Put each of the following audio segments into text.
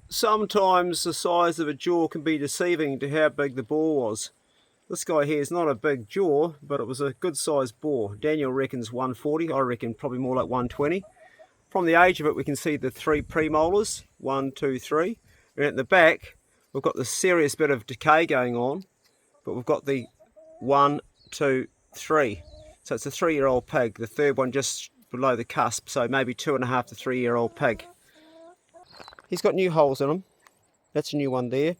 Sometimes the size of a jaw can be deceiving to how big the boar was. This guy here is not a big jaw, but it was a good sized boar. Daniel reckons 140, I reckon probably more like 120. From the age of it we can see the three premolars, 1, 2, 3. And at the back we've got the serious bit of decay going on, but we've got the 1, 2, 3. So it's a 3-year-old pig, the third one just below the cusp, so maybe 2.5 to 3-year-old pig. He's got new holes in him. That's a new one there.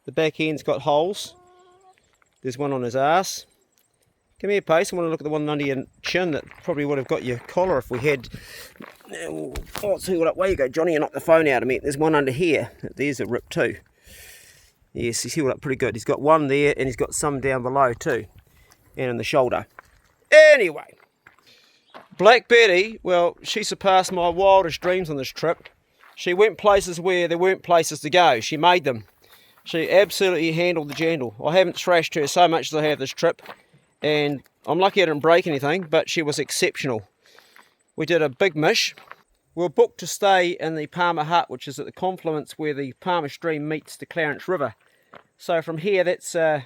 The back end's got holes. There's one on his ass. Come here, Pace. I want to look at the one under your chin that probably would have got your collar if we had... Oh, I'll see what up. Way you go, Johnny. You knocked the phone out of me. There's one under here. There's a rip too. Yes, he's healed up pretty good. He's got one there and he's got some down below too. And in the shoulder. Anyway. Black Betty, well, she surpassed my wildest dreams on this trip. She went places where there weren't places to go. She made them. She absolutely handled the jandle. I haven't thrashed her so much as I have this trip, and I'm lucky I didn't break anything, but she was exceptional. We did a big mish. We were booked to stay in the Palmer Hut, which is at the confluence where the Palmer Stream meets the Clarence River. So from here, that's 4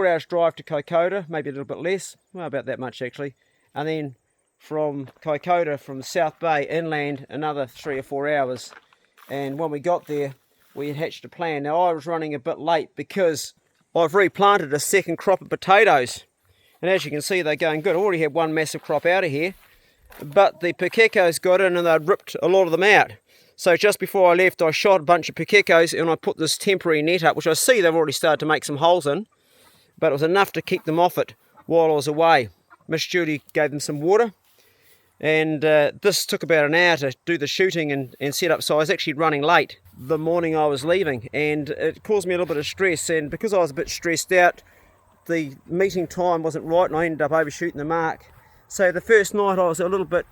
hours drive to Kokoda, maybe a little bit less, well, about that much actually, and then from Kokoda, from the South Bay inland, another 3 or 4 hours. And when we got there, we had hatched a plan. Now I was running a bit late because I've replanted a second crop of potatoes, and as you can see they're going good. I already had one massive crop out of here, but the pakekos got in and they'd ripped a lot of them out. So just before I left, I shot a bunch of pakekos and I put this temporary net up, which I see they've already started to make some holes in, but it was enough to keep them off it while I was away. Miss Judy gave them some water. And this took about an hour to do the shooting and set up, so I was actually running late the morning I was leaving, and it caused me a little bit of stress. And because I was a bit stressed out, the meeting time wasn't right and I ended up overshooting the mark. So the first night I was a little bit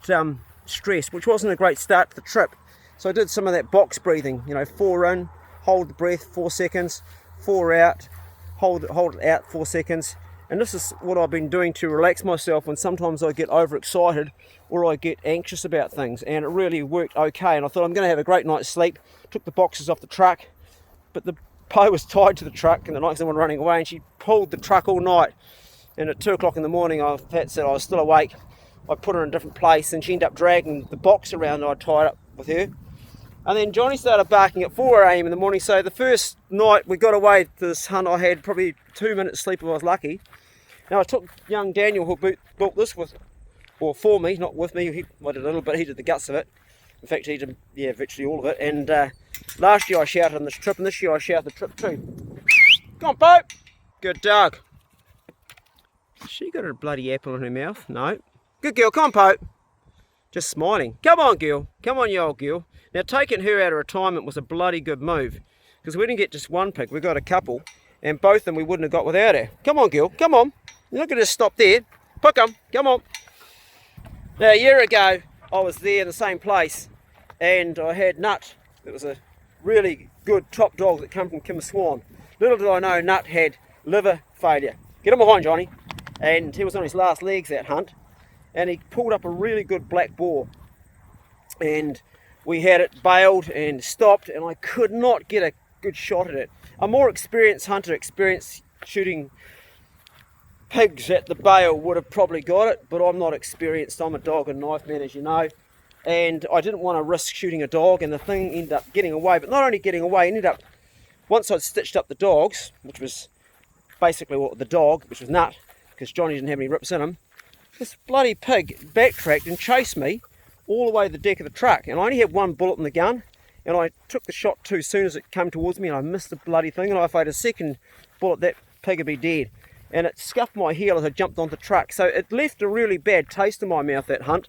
stressed, which wasn't a great start to the trip. So I did some of that box breathing, 4 in, hold the breath 4 seconds, 4 out, hold it out 4 seconds. And this is what I've been doing to relax myself when sometimes I get overexcited or I get anxious about things, and it really worked okay. And I thought I'm going to have a great night's sleep. Took the boxes off the truck, but the Poe was tied to the truck and the next one running away, and she pulled the truck all night. And at 2 o'clock in the morning, I said I was still awake. I put her in a different place and she ended up dragging the box around that I tied up with her. And then Johnny started barking at 4 AM in the morning. So the first night we got away to this hunt, I had probably 2 minutes sleep if I was lucky. Now I took young Daniel, who built this for me, not with me. I did a little bit, he did the guts of it. In fact, he did, virtually all of it. And last year I shouted on this trip, and this year I shouted the trip too. Come on, Pope! Good dog. She got a bloody apple in her mouth. No. Good girl, come on, Pope. Just smiling. Come on, girl. Come on, you old girl. Now, taking her out of retirement was a bloody good move, because we didn't get just one pig, we got a couple, and both of them we wouldn't have got without her. Come on, girl, come on. You're not going to stop there. Pick 'em. Come on. Now, a year ago, I was there in the same place, and I had Nut. It was a really good top dog that came from Kim Swan. Little did I know Nut had liver failure. Get him behind, Johnny. And he was on his last legs that hunt, and he pulled up a really good black boar. And we had it bailed and stopped, and I could not get a good shot at it. A more experienced hunter, experienced shooting pigs at the bail, would have probably got it, but I'm not experienced. I'm a dog and knife man, as you know, and I didn't want to risk shooting a dog, and the thing ended up getting away. But not only getting away, it ended up, once I'd stitched up the dogs, which was basically what the dog, which was Nut, because Johnny didn't have any rips in him, this bloody pig backtracked and chased me all the way to the deck of the truck, and I only had one bullet in the gun, and I took the shot too soon as it came towards me, and I missed the bloody thing, and if I had a second bullet, that pig would be dead. And it scuffed my heel as I jumped onto the truck. So it left a really bad taste in my mouth, that hunt,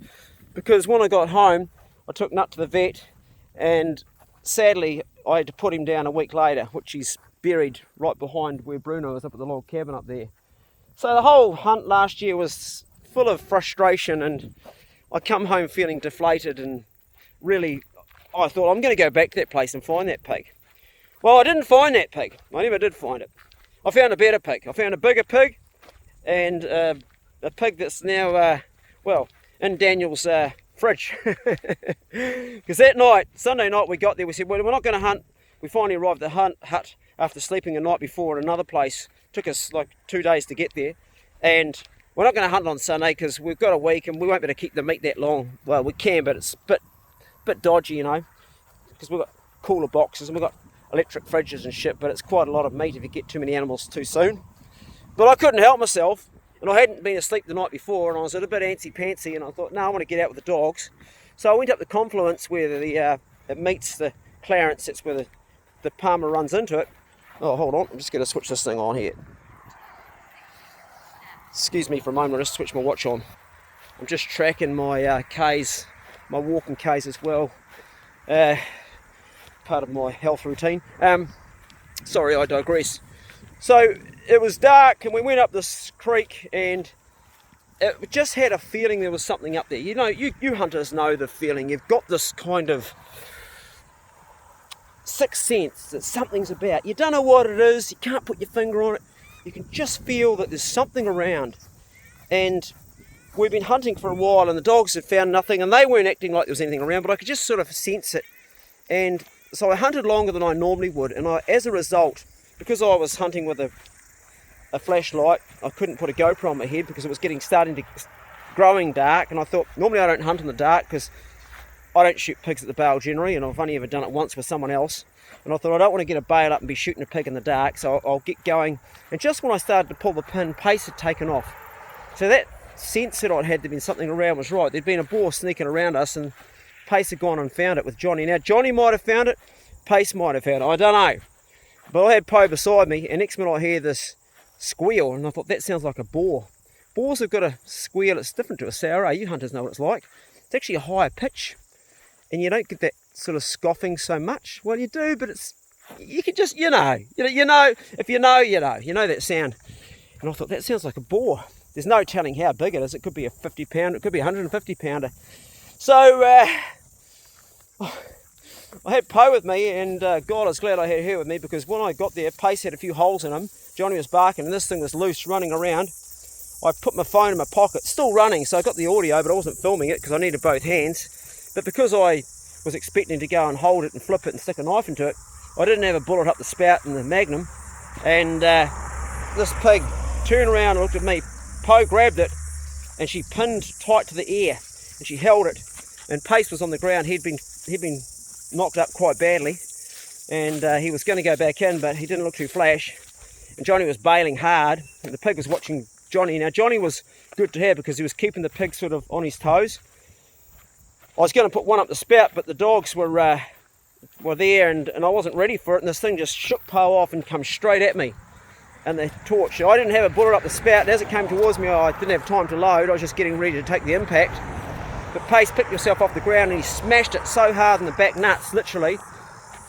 because when I got home, I took Nut to the vet, and sadly, I had to put him down a week later, which he's buried right behind where Bruno is, up at the log cabin up there. So the whole hunt last year was full of frustration, and I come home feeling deflated, and really, I thought I'm going to go back to that place and find that pig. Well, I didn't find that pig. I never did find it. I found a better pig. I found a bigger pig, and a pig that's now, in Daniel's fridge. Because that night, Sunday night, we got there, we said, well, we're not going to hunt. We finally arrived at the hut after sleeping a night before at another place. Took us like 2 days to get there. And we're not going to hunt on Sunday because we've got a week and we won't be able to keep the meat that long. Well, we can, but it's a bit dodgy, you know, because we've got cooler boxes and we've got electric fridges and shit, but it's quite a lot of meat if you get too many animals too soon. But I couldn't help myself, and I hadn't been asleep the night before, and I was a bit antsy-pantsy, and I thought, no, I want to get out with the dogs. So I went up the confluence where it meets the Clarence. It's where the Palmer runs into it. Oh, hold on, I'm just going to switch this thing on here. Excuse me for a moment, I'll just switch my watch on. I'm just tracking my Ks, my walking Ks as well. Part of my health routine. Sorry, I digress. So it was dark and we went up this creek and it just had a feeling there was something up there. You know, you hunters know the feeling. You've got this kind of sixth sense that something's about. You don't know what it is, you can't put your finger on it. You can just feel that there's something around. And we've been hunting for a while and the dogs had found nothing and they weren't acting like there was anything around, but I could just sort of sense it. And so I hunted longer than I normally would, and as a result, because I was hunting with a flashlight, I couldn't put a GoPro on my head because it was growing dark, and I thought, normally I don't hunt in the dark because I don't shoot pigs at the bail generally, and I've only ever done it once with someone else, and I thought I don't want to get a bail up and be shooting a pig in the dark, so I'll get going. And just when I started to pull the pin, pace had taken off. So that sense that I'd had there'd been something around was right. There'd been a boar sneaking around us, and Pace had gone and found it with Johnny. Now, Johnny might have found it, Pace might have found it, I don't know. But I had Poe beside me, and next minute I hear this squeal, and I thought, that sounds like a boar. Boars have got a squeal, it's different to a sow. You hunters know what it's like. It's actually a higher pitch, and you don't get that sort of scoffing so much. Well, you do, but you can just, you know, if you know that sound. And I thought, that sounds like a boar. There's no telling how big it is. It could be a 50 pounder, it could be a 150 pounder. So, I had Poe with me, and God, I was glad I had her with me, because when I got there, Pace had a few holes in him. Johnny was barking, and this thing was loose, running around. I put my phone in my pocket, still running, so I got the audio, but I wasn't filming it because I needed both hands. But because I was expecting to go and hold it and flip it and stick a knife into it, I didn't have a bullet up the spout in the Magnum, and this pig turned around and looked at me. Poe grabbed it, and she pinned tight to the ear, and she held it. And Pace was on the ground. He'd been knocked up quite badly, and he was going to go back in, but he didn't look too flash. And Johnny was bailing hard, and the pig was watching Johnny. Now, Johnny was good to have because he was keeping the pig sort of on his toes. I was going to put one up the spout, but the dogs were there, and I wasn't ready for it, and this thing just shook Poe off and come straight at me. And the torch, I didn't have a bullet up the spout, and as it came towards me, I didn't have time to load. I was just getting ready to take the impact. But Pace picked himself off the ground and he smashed it so hard in the back nuts, literally,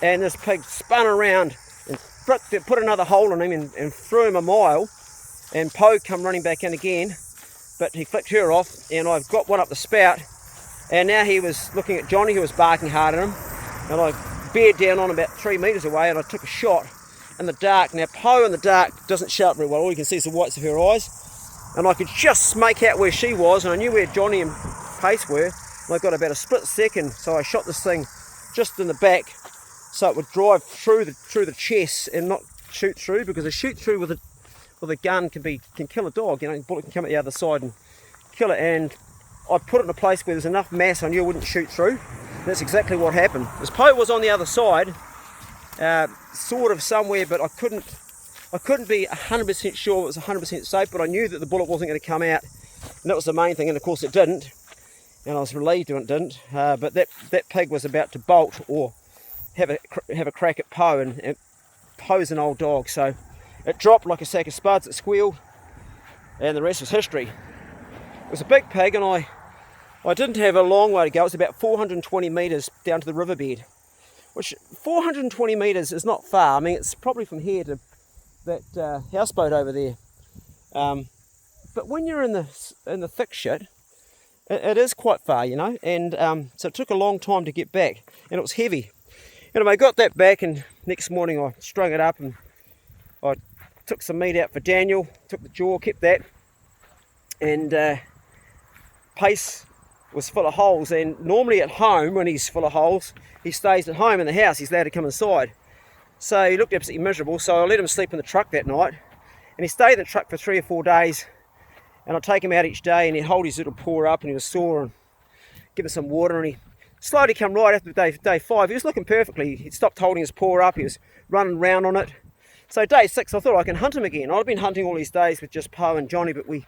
and this pig spun around and put another hole in him and threw him a mile, and Poe come running back in again, but he flicked her off, and I've got one up the spout, and now he was looking at Johnny, who was barking hard at him, and I bared down on about 3 metres away, and I took a shot in the dark. Now, Poe in the dark doesn't shout very well. All you can see is the whites of her eyes, and I could just make out where she was, and I knew where Johnny and Pace were, and I got about a split second, so I shot this thing just in the back so it would drive through the chest and not shoot through, because a shoot through with a gun can kill a dog. You know, a bullet can come at the other side and kill it. And I put it in a place where there's enough mass I knew it wouldn't shoot through. And that's exactly what happened. As Poe was on the other side, sort of somewhere, but I couldn't be 100% sure it was 100% safe, but I knew that the bullet wasn't going to come out, and that was the main thing. And of course it didn't, and I was relieved when it didn't. But that pig was about to bolt or have a crack at Poe, and Poe's an old dog, so it dropped like a sack of spuds. It squealed, and the rest was history. It was a big pig, and I didn't have a long way to go. It was about 420 metres down to the riverbed, which 420 metres is not far. I mean, it's probably from here to that houseboat over there. But when you're in the thick shit, it is quite far, you know. And so it took a long time to get back, and it was heavy. Anyway, I got that back, and next morning I strung it up, and I took some meat out for Daniel, took the jaw, kept that, and Pace was full of holes, and normally at home, when he's full of holes, he stays at home in the house. He's allowed to come inside. So he looked absolutely miserable, so I let him sleep in the truck that night, and he stayed in the truck for 3 or 4 days, and I'd take him out each day, and he'd hold his little paw up, and he was sore, and give him some water, and he slowly come right after day 5. He was looking perfectly. He'd stopped holding his paw up, he was running around on it. So day 6, I thought I can hunt him again. I'd been hunting all these days with just Poe and Johnny, but we've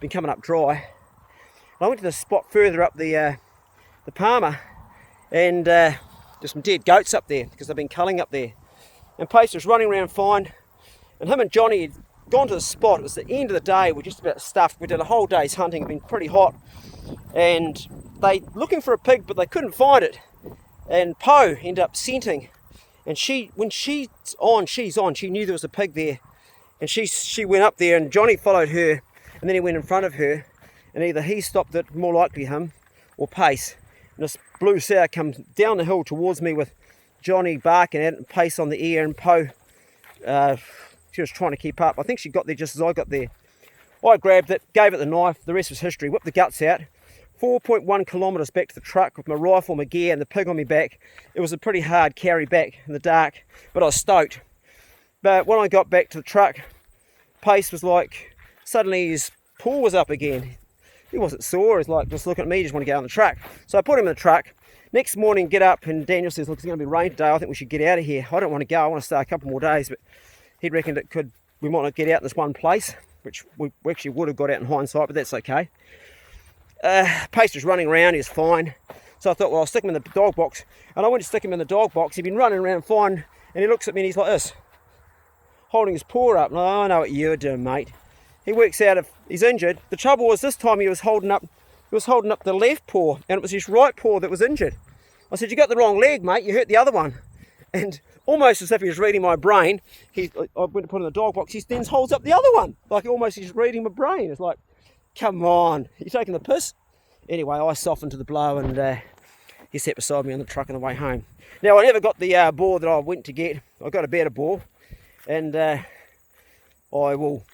been coming up dry. And I went to the spot further up the Palmer, and there's some dead goats up there because they've been culling up there. And Pace was running around fine, and him and Johnny had gone to the spot. It was the end of the day. We're just about stuffed. We did a whole day's hunting. It'd been pretty hot, and they looking for a pig, but they couldn't find it. And Poe ended up scenting, and when she's on. She knew there was a pig there, and she went up there, and Johnny followed her, and then he went in front of her, and either he stopped it, more likely him, or Pace. And this blue sow comes down the hill towards me with Johnny barking at it and Pace on the ear, and Poe, she was trying to keep up. I think she got there just as I got there. I grabbed it, gave it the knife, the rest was history. Whipped the guts out, 4.1 kilometres back to the truck with my rifle, my gear, and the pig on my back. It was a pretty hard carry back in the dark, but I was stoked. But when I got back to the truck, Pace was like, suddenly his paw was up again. He wasn't sore, he was like just looking at me, just want to get on the truck. So I put him in the truck. Next morning, get up, and Daniel says, look, it's going to be rain today. I think we should get out of here. I don't want to go. I want to stay a couple more days, but he reckoned we might not get out in this one place, which we actually would have got out in hindsight, but that's okay. Pace was running around, he was fine. So I thought, well, I'll stick him in the dog box. And I went to stick him in the dog box. He'd been running around fine, and he looks at me and he's like this, holding his paw up. And I know what you're doing, mate. He works out if he's injured. The trouble was this time he was holding up the left paw, and it was his right paw that was injured. I said, you got the wrong leg, mate, you hurt the other one. And almost as if he was reading my brain, I went to put him in the dog box, he then holds up the other one, like almost he's reading my brain. It's like, come on, you taking the piss? Anyway, I softened to the blow, and he sat beside me on the truck on the way home. Now, I never got the boar that I went to get. I got a better boar, and I will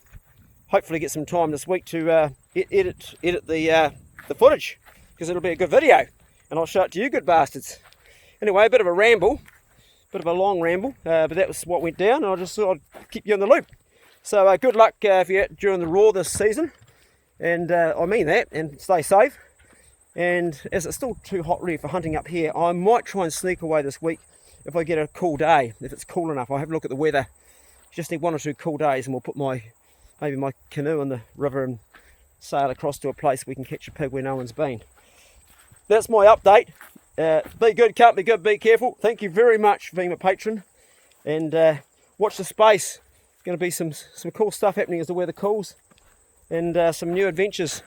hopefully get some time this week to edit the footage, because it'll be a good video, and I'll show it to you good bastards. Anyway, a bit of a ramble, bit of a long ramble, but that was what went down, and I just thought I'd keep you in the loop. So good luck if you're out during the raw this season, and I mean that, and stay safe. And as it's still too hot really for hunting up here, I might try and sneak away this week if I get a cool day, if it's cool enough. I'll have a look at the weather. Just need 1 or 2 cool days, and we'll put maybe my canoe in the river and sail across to a place we can catch a pig where no one's been. That's my update. Be good, can't be good, be careful. Thank you very much for being a patron, and watch the space. There's going to be some cool stuff happening as the weather cools, and some new adventures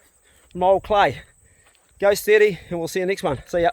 from old Clay. Go steady, and we'll see you next one. See ya.